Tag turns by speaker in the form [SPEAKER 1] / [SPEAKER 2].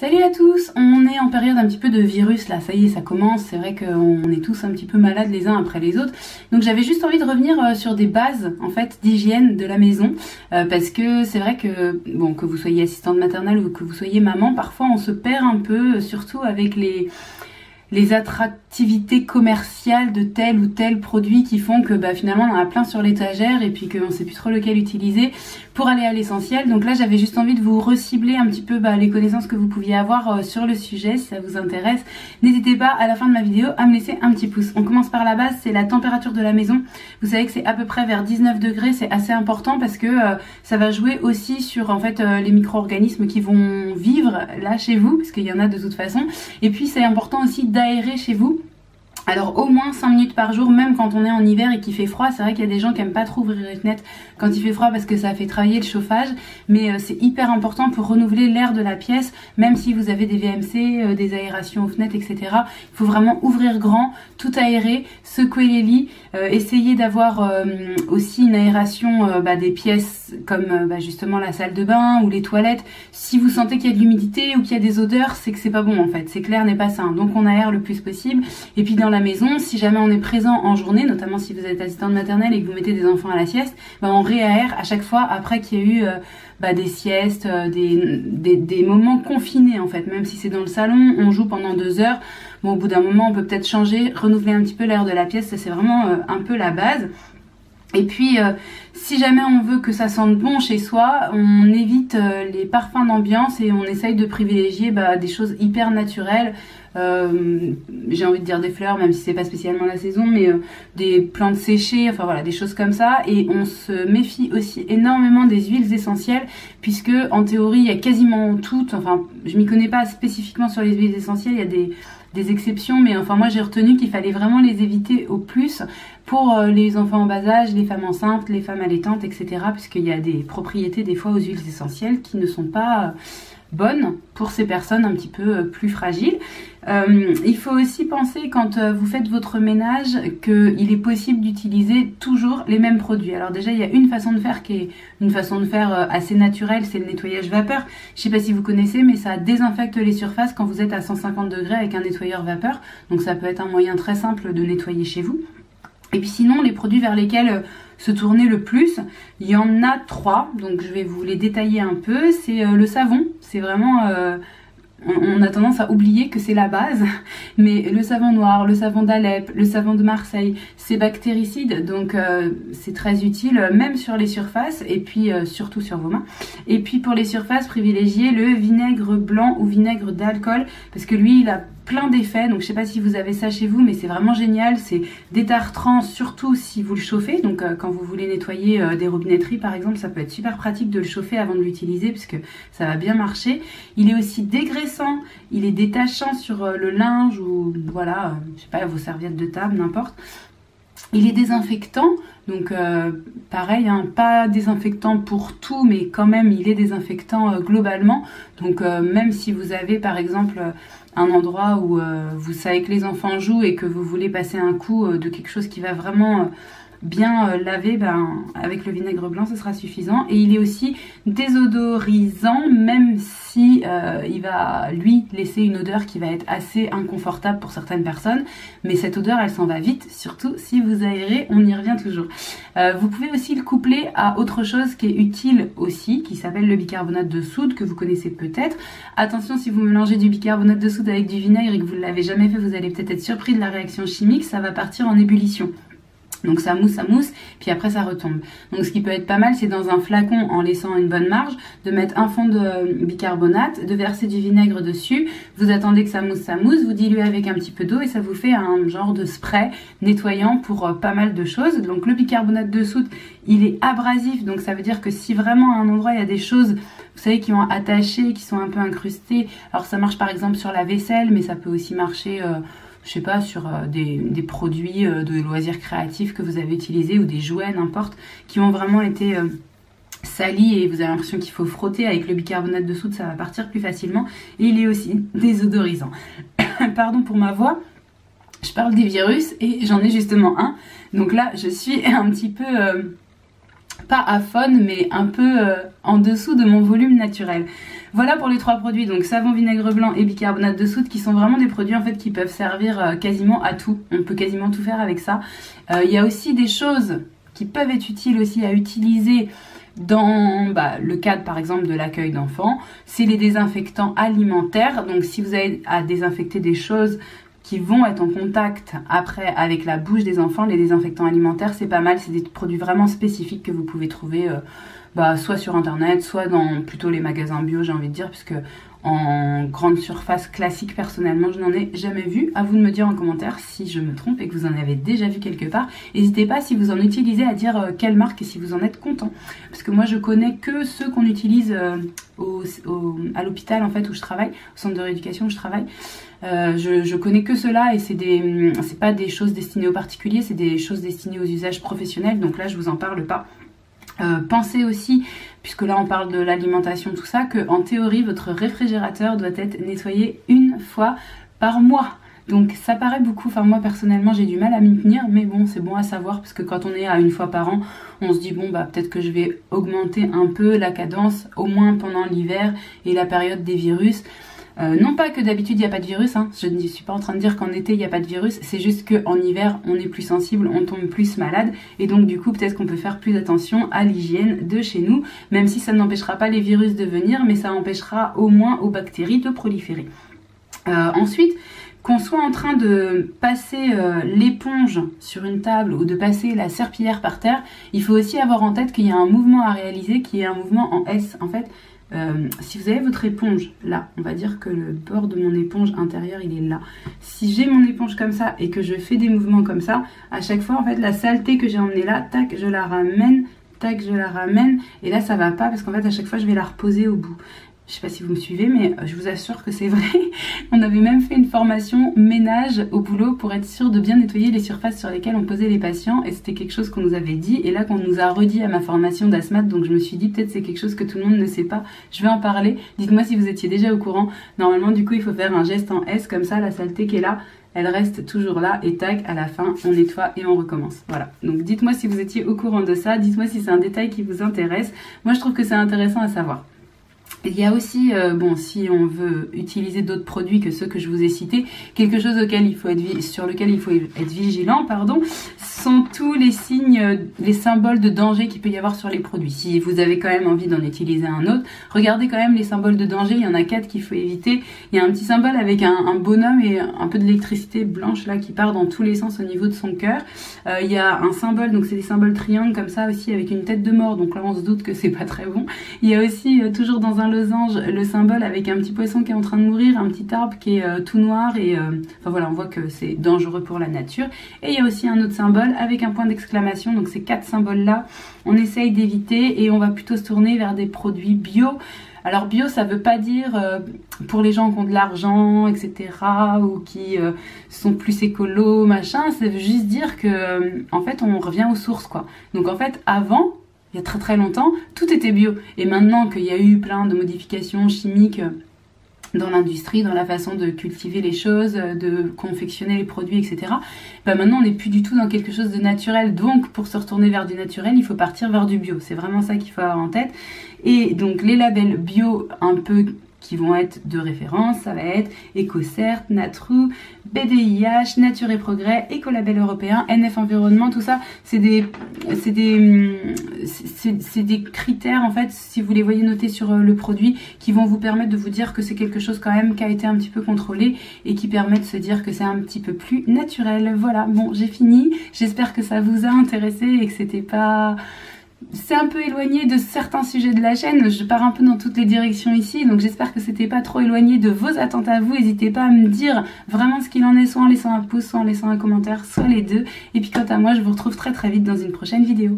[SPEAKER 1] Salut à tous, on est en période un petit peu de virus là, ça y est ça commence, c'est vrai qu'on est tous un petit peu malades les uns après les autres. Donc j'avais juste envie de revenir sur des bases en fait d'hygiène de la maison parce que c'est vrai que bon, que vous soyez assistante maternelle ou que vous soyez maman, parfois on se perd un peu, surtout avec les attractivités commerciales de tel ou tel produit qui font que finalement on en a plein sur l'étagère et puis qu'on sait plus trop lequel utiliser pour aller à l'essentiel. Donc là j'avais juste envie de vous recibler un petit peu les connaissances que vous pouviez avoir sur le sujet. Si ça vous intéresse, n'hésitez pas à la fin de ma vidéo à me laisser un petit pouce. On commence par la base, c'est la température de la maison. Vous savez que c'est à peu près vers 19 degrés, c'est assez important parce que ça va jouer aussi sur en fait les micro-organismes qui vont vivre là chez vous, parce qu'il y en a de toute façon. Et puis c'est important aussi d'aérer chez vous. Alors au moins 5 minutes par jour, même quand on est en hiver et qu'il fait froid. C'est vrai qu'il y a des gens qui aiment pas trop ouvrir les fenêtres quand il fait froid parce que ça fait travailler le chauffage, mais c'est hyper important pour renouveler l'air de la pièce. Même si vous avez des VMC, des aérations aux fenêtres, etc. Il faut vraiment ouvrir grand, tout aérer, secouer les lits, essayer d'avoir aussi une aération des pièces comme justement la salle de bain ou les toilettes. Si vous sentez qu'il y a de l'humidité ou qu'il y a des odeurs, c'est que c'est pas bon en fait, c'est que l'air n'est pas sain, donc on aère le plus possible. Et puis dans la maison, si jamais on est présent en journée, notamment si vous êtes assistante maternelle et que vous mettez des enfants à la sieste, on réaère à chaque fois après qu'il y a eu des siestes, des moments confinés en fait. Même si c'est dans le salon, on joue pendant 2 heures, au bout d'un moment on peut peut-être changer, renouveler un petit peu l'air de la pièce, ça c'est vraiment un peu la base. Et puis, si jamais on veut que ça sente bon chez soi, on évite les parfums d'ambiance et on essaye de privilégier des choses hyper naturelles. J'ai envie de dire des fleurs, même si c'est pas spécialement la saison, mais des plantes séchées, enfin voilà, des choses comme ça. Et on se méfie aussi énormément des huiles essentielles, puisque en théorie, il y a quasiment toutes, enfin, je m'y connais pas spécifiquement sur les huiles essentielles, il y a des exceptions, mais enfin moi j'ai retenu qu'il fallait vraiment les éviter au plus pour les enfants en bas âge, les femmes enceintes, les femmes allaitantes, etc. puisqu'il y a des propriétés des fois aux huiles essentielles qui ne sont pas bonnes pour ces personnes un petit peu plus fragiles. Il faut aussi penser quand vous faites votre ménage qu'il est possible d'utiliser toujours les mêmes produits. Alors déjà il y a une façon de faire qui est une façon de faire assez naturelle, c'est le nettoyage vapeur. Je sais pas si vous connaissez, mais ça désinfecte les surfaces quand vous êtes à 150 degrés avec un nettoyeur vapeur. Donc ça peut être un moyen très simple de nettoyer chez vous. Et puis sinon, les produits vers lesquels se tourner le plus, il y en a 3, donc je vais vous les détailler un peu. C'est le savon, c'est vraiment... on a tendance à oublier que c'est la base, mais le savon noir, le savon d'Alep, le savon de Marseille, c'est bactéricide, donc c'est très utile, même sur les surfaces, et puis surtout sur vos mains. Et puis pour les surfaces, privilégiez le vinaigre blanc ou vinaigre d'alcool, parce que lui, il a plein d'effets. Donc je sais pas si vous avez ça chez vous, mais c'est vraiment génial, c'est détartrant, surtout si vous le chauffez. Donc quand vous voulez nettoyer des robinetteries par exemple, ça peut être super pratique de le chauffer avant de l'utiliser puisque ça va bien marcher. Il est aussi dégraissant, il est détachant sur le linge ou voilà, je sais pas, vos serviettes de table, n'importe. Il est désinfectant, donc pareil, pas désinfectant pour tout, mais quand même il est désinfectant globalement. Donc même si vous avez par exemple un endroit où vous savez que les enfants jouent et que vous voulez passer un coup de quelque chose qui va vraiment bien laver, avec le vinaigre blanc ce sera suffisant. Et il est aussi désodorisant, même si il va lui laisser une odeur qui va être assez inconfortable pour certaines personnes, mais cette odeur elle s'en va vite, surtout si vous aérez, on y revient toujours. Vous pouvez aussi le coupler à autre chose qui est utile aussi, qui s'appelle le bicarbonate de soude, que vous connaissez peut-être. Attention, si vous mélangez du bicarbonate de soude avec du vinaigre et que vous ne l'avez jamais fait, vous allez peut-être être surpris de la réaction chimique, ça va partir en ébullition. Donc ça mousse, puis après ça retombe. Donc ce qui peut être pas mal, c'est dans un flacon, en laissant une bonne marge, de mettre un fond de bicarbonate, de verser du vinaigre dessus, vous attendez que ça mousse, vous diluez avec un petit peu d'eau et ça vous fait un genre de spray nettoyant pour pas mal de choses. Donc le bicarbonate de soude, il est abrasif, donc ça veut dire que si vraiment à un endroit il y a des choses, vous savez, qui ont attaché, qui sont un peu incrustées, alors ça marche par exemple sur la vaisselle, mais ça peut aussi marcher... je sais pas, sur des produits de loisirs créatifs que vous avez utilisés ou des jouets, n'importe, qui ont vraiment été salis et vous avez l'impression qu'il faut frotter avec le bicarbonate de soude, ça va partir plus facilement. Et il est aussi désodorisant. Pardon pour ma voix, je parle des virus et j'en ai justement un. Donc là, je suis un petit peu... pas aphone, mais un peu en dessous de mon volume naturel. Voilà pour les 3 produits, donc savon, vinaigre blanc et bicarbonate de soude, qui sont vraiment des produits en fait qui peuvent servir quasiment à tout. On peut quasiment tout faire avec ça. Il y a aussi des choses qui peuvent être utiles aussi à utiliser dans le cadre par exemple de l'accueil d'enfants. C'est les désinfectants alimentaires. Donc si vous avez à désinfecter des choses qui vont être en contact après avec la bouche des enfants, les désinfectants alimentaires, c'est pas mal. C'est des produits vraiment spécifiques que vous pouvez trouver soit sur internet, soit dans plutôt les magasins bio, j'ai envie de dire, puisque en grande surface classique, personnellement, je n'en ai jamais vu. À vous de me dire en commentaire si je me trompe et que vous en avez déjà vu quelque part. N'hésitez pas, si vous en utilisez, à dire quelle marque et si vous en êtes content. Parce que moi, je connais que ceux qu'on utilise à l'hôpital, en fait, où je travaille, au centre de rééducation où je travaille. Je connais que ceux-là et c'est pas des choses destinées aux particuliers, c'est des choses destinées aux usages professionnels. Donc là, je vous en parle pas. Pensez aussi, puisque là on parle de l'alimentation, tout ça, que en théorie votre réfrigérateur doit être nettoyé 1 fois par mois. Donc ça paraît beaucoup, enfin moi personnellement j'ai du mal à m'y tenir, mais bon c'est bon à savoir, parce que quand on est à 1 fois par an, on se dit bon peut-être que je vais augmenter un peu la cadence, au moins pendant l'hiver et la période des virus. Non pas que d'habitude il n'y a pas de virus, hein. Je ne suis pas en train de dire qu'en été il n'y a pas de virus, c'est juste qu'en hiver on est plus sensible, on tombe plus malade, et donc du coup peut-être qu'on peut faire plus attention à l'hygiène de chez nous, même si ça n'empêchera pas les virus de venir, mais ça empêchera au moins aux bactéries de proliférer. Ensuite, qu'on soit en train de passer l'éponge sur une table ou de passer la serpillière par terre, il faut aussi avoir en tête qu'il y a un mouvement à réaliser qui est un mouvement en S. En fait, si vous avez votre éponge là, on va dire que le bord de mon éponge intérieure il est là. Si j'ai mon éponge comme ça et que je fais des mouvements comme ça, à chaque fois en fait la saleté que j'ai emmenée là, tac, je la ramène, tac, je la ramène, et là ça va pas parce qu'en fait à chaque fois je vais la reposer au bout. Je sais pas si vous me suivez, mais je vous assure que c'est vrai. On avait même fait une formation ménage au boulot pour être sûr de bien nettoyer les surfaces sur lesquelles on posait les patients, et c'était quelque chose qu'on nous avait dit et là qu'on nous a redit à ma formation d'asthmate, donc je me suis dit peut-être c'est quelque chose que tout le monde ne sait pas, je vais en parler. Dites-moi si vous étiez déjà au courant. Normalement du coup il faut faire un geste en S comme ça, la saleté qui est là elle reste toujours là et tac, à la fin on nettoie et on recommence. Voilà, donc dites-moi si vous étiez au courant de ça, dites-moi si c'est un détail qui vous intéresse. Moi je trouve que c'est intéressant à savoir. Il y a aussi, si on veut utiliser d'autres produits que ceux que je vous ai cités, quelque chose sur lequel il faut être vigilant, sont tous les signes, les symboles de danger qu'il peut y avoir sur les produits. Si vous avez quand même envie d'en utiliser un autre, regardez quand même les symboles de danger, il y en a 4 qu'il faut éviter. Il y a un petit symbole avec un bonhomme et un peu de l'électricité blanche là qui part dans tous les sens au niveau de son cœur. Il y a un symbole, donc c'est des symboles triangles comme ça aussi avec une tête de mort, donc là on se doute que c'est pas très bon. Il y a aussi toujours dans un losange, le symbole avec un petit poisson qui est en train de mourir, un petit arbre qui est tout noir et enfin voilà, on voit que c'est dangereux pour la nature. Et il y a aussi un autre symbole avec un point d'exclamation, donc ces 4 symboles là on essaye d'éviter et on va plutôt se tourner vers des produits bio. Alors bio ça veut pas dire pour les gens qui ont de l'argent etc ou qui sont plus écolos machin, ça veut juste dire que en fait on revient aux sources quoi. Donc en fait avant, il y a très très longtemps, tout était bio. Et maintenant qu'il y a eu plein de modifications chimiques dans l'industrie, dans la façon de cultiver les choses, de confectionner les produits, etc. Maintenant, on n'est plus du tout dans quelque chose de naturel. Donc, pour se retourner vers du naturel, il faut partir vers du bio. C'est vraiment ça qu'il faut avoir en tête. Et donc, les labels bio un peu qui vont être de référence, ça va être EcoCert, Natrou, BDIH, Nature et Progrès, Écolabel européen, NF Environnement, tout ça, c'est des critères en fait, si vous les voyez notés sur le produit, qui vont vous permettre de vous dire que c'est quelque chose quand même qui a été un petit peu contrôlé et qui permet de se dire que c'est un petit peu plus naturel. Voilà, bon, j'ai fini. J'espère que ça vous a intéressé et que c'était pas... C'est un peu éloigné de certains sujets de la chaîne, je pars un peu dans toutes les directions ici, donc j'espère que c'était pas trop éloigné de vos attentes à vous. N'hésitez pas à me dire vraiment ce qu'il en est, soit en laissant un pouce, soit en laissant un commentaire, soit les deux. Et puis quant à moi, je vous retrouve très très vite dans une prochaine vidéo.